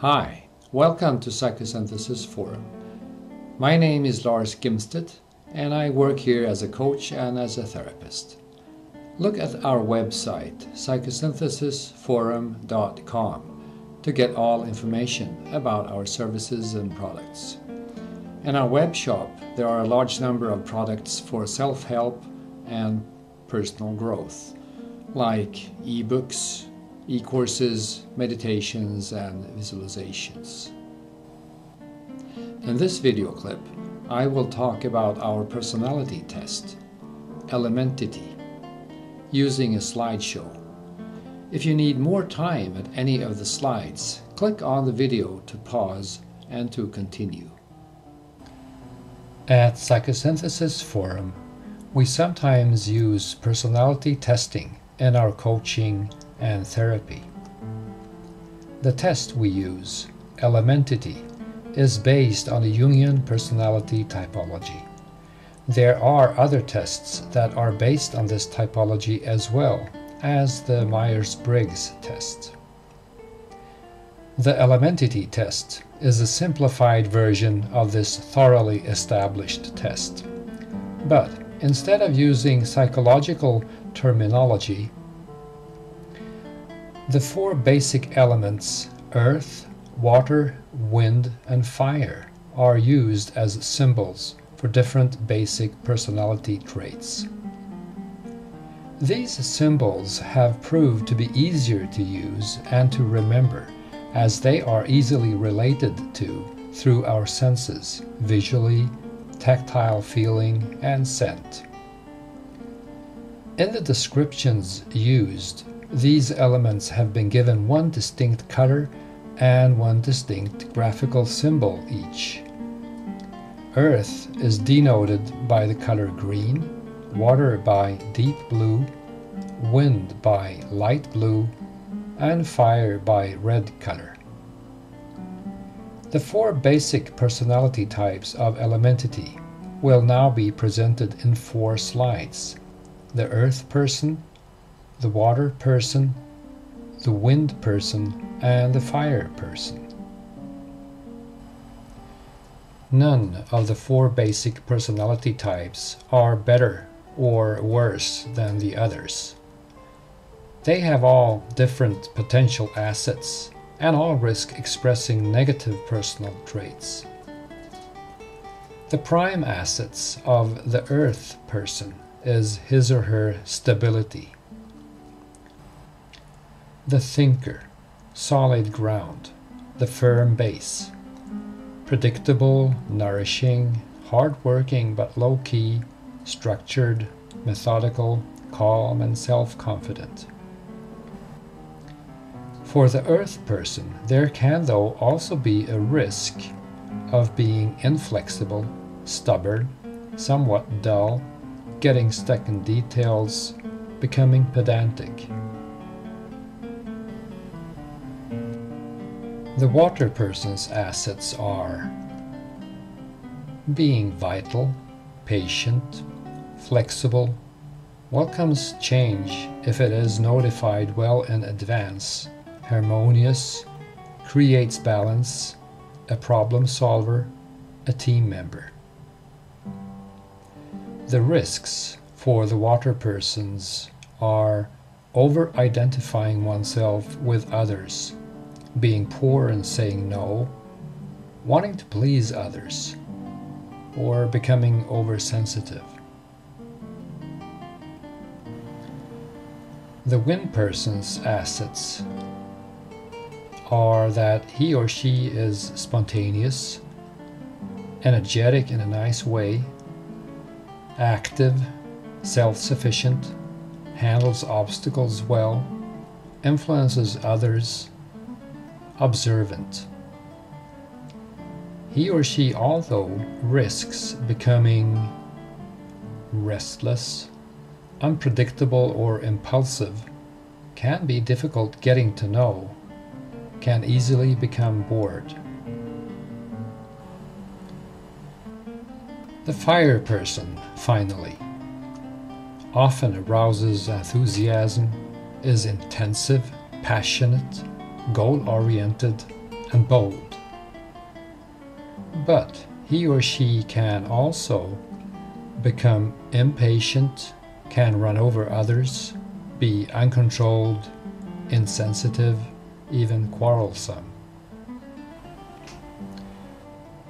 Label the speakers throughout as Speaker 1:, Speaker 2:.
Speaker 1: Hi, welcome to PsykosyntesForum. My name is Lars Gimstedt and I work here as a coach and as a therapist. Look at our website psykosyntesforum.com to get all information about our services and products. In our web shop there are a large number of products for self-help and personal growth, like ebooks, e-courses, meditations, and visualizations. In this video clip, I will talk about our personality test, Elementity, using a slideshow. If you need more time at any of the slides, click on the video to pause and to continue. At PsykosyntesForum, we sometimes use personality testing in our coaching and therapy. The test we use, Elementity, is based on a Jungian personality typology. There are other tests that are based on this typology as well as the Myers-Briggs test. The Elementity test is a simplified version of this thoroughly established test. But instead of using psychological terminology, the four basic elements, earth, water, wind, and fire, are used as symbols for different basic personality traits. These symbols have proved to be easier to use and to remember, as they are easily related to through our senses, visually, tactile feeling, and scent. In the descriptions used, these elements have been given one distinct color and one distinct graphical symbol each. Earth is denoted by the color green, water by deep blue, wind by light blue, and fire by red color. The four basic personality types of Elementity will now be presented in 4 slides: the earth person, the water person, the wind person, and the fire person. None of the 4 basic personality types are better or worse than the others. They have all different potential assets and all risk expressing negative personal traits. The prime assets of the earth person is his or her stability. The thinker, solid ground, the firm base, predictable, nourishing, hard-working but low-key, structured, methodical, calm, and self-confident. For the earth person, there can though also be a risk of being inflexible, stubborn, somewhat dull, getting stuck in details, becoming pedantic. The water person's assets are being vital, patient, flexible, welcomes change if it is notified well in advance, harmonious, creates balance, a problem solver, a team member. The risks for the water persons are over-identifying oneself with others, being poor and saying no, wanting to please others, or becoming oversensitive. The wind person's assets are that he or she is spontaneous, energetic in a nice way, active, self-sufficient, handles obstacles well, influences others, observant. He or she although risks becoming restless, unpredictable, or impulsive, can be difficult getting to know, can easily become bored. The fire person, finally, often arouses enthusiasm, is intensive, passionate, goal-oriented, and bold. But he or she can also become impatient, can run over others, be uncontrolled, insensitive, even quarrelsome.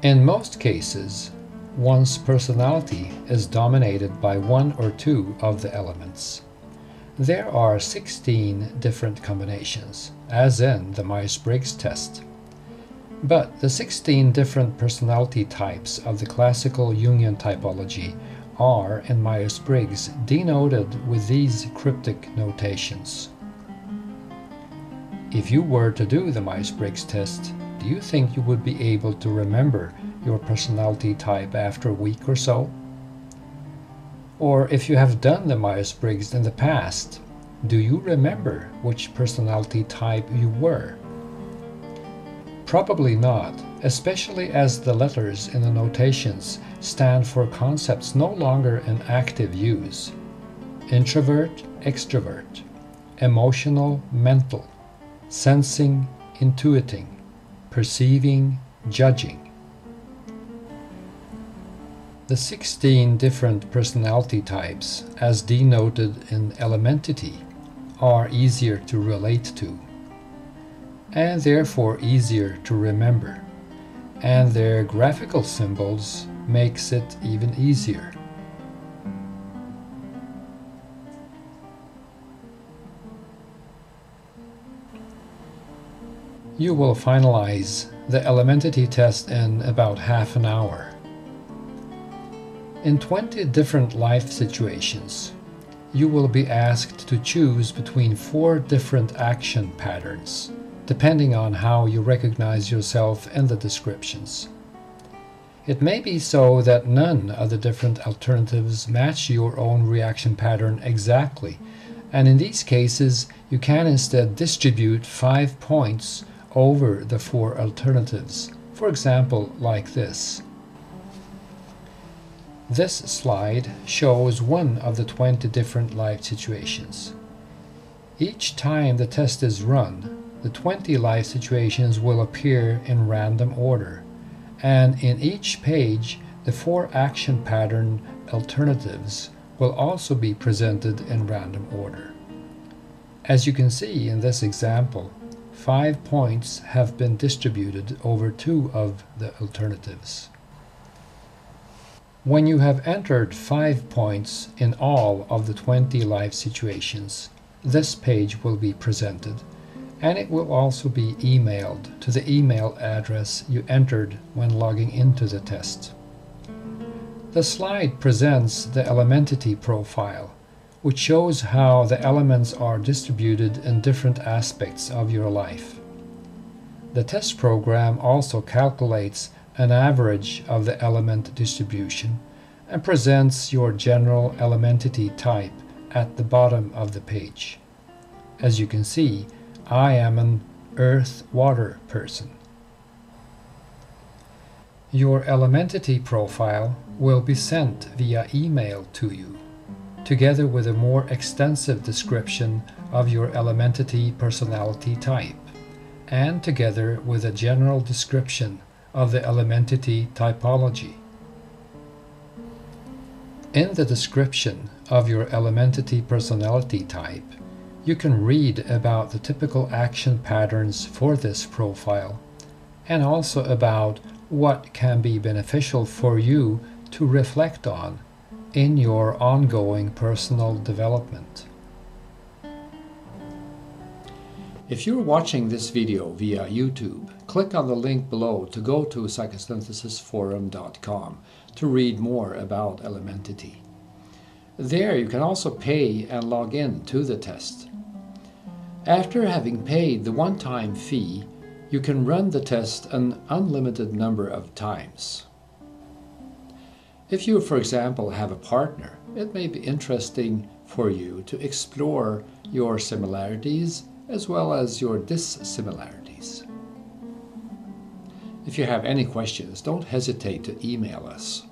Speaker 1: In most cases, one's personality is dominated by one or two of the elements. There are 16 different combinations, as in the Myers-Briggs test. But the 16 different personality types of the classical Jungian typology are, in Myers-Briggs, denoted with these cryptic notations. If you were to do the Myers-Briggs test, do you think you would be able to remember your personality type after a week or so? Or if you have done the Myers-Briggs in the past, do you remember which personality type you were? Probably not, especially as the letters in the notations stand for concepts no longer in active use. Introvert, extrovert, emotional, mental, sensing, intuiting, perceiving, judging. The 16 different personality types, as denoted in Elementity, are easier to relate to, and therefore easier to remember, and their graphical symbols makes it even easier. You will finalize the Elementity test in about half an hour. In 20 different life situations, you will be asked to choose between 4 different action patterns, depending on how you recognize yourself in the descriptions. It may be so that none of the different alternatives match your own reaction pattern exactly, and in these cases you can instead distribute 5 points over the 4 alternatives, for example like this. This slide shows one of the 20 different life situations. Each time the test is run, the 20 life situations will appear in random order, and in each page the 4 action pattern alternatives will also be presented in random order. As you can see in this example, 5 points have been distributed over 2 of the alternatives. When you have entered 5 points in all of the 20 life situations, this page will be presented, and it will also be emailed to the email address you entered when logging into the test. The slide presents the Elementity profile, which shows how the elements are distributed in different aspects of your life. The test program also calculates an average of the element distribution and presents your general Elementity type at the bottom of the page. As you can see, I am an earth-water person. Your Elementity profile will be sent via email to you, together with a more extensive description of your Elementity personality type, and together with a general description of the Elementity typology. In the description of your Elementity personality type, you can read about the typical action patterns for this profile, and also about what can be beneficial for you to reflect on in your ongoing personal development. If you're watching this video via YouTube, click on the link below to go to PsykosyntesForum.com to read more about Elementity. There you can also pay and log in to the test. After having paid the one-time fee, you can run the test an unlimited number of times. If you, for example, have a partner, it may be interesting for you to explore your similarities as well as your dissimilarities. If you have any questions, don't hesitate to email us.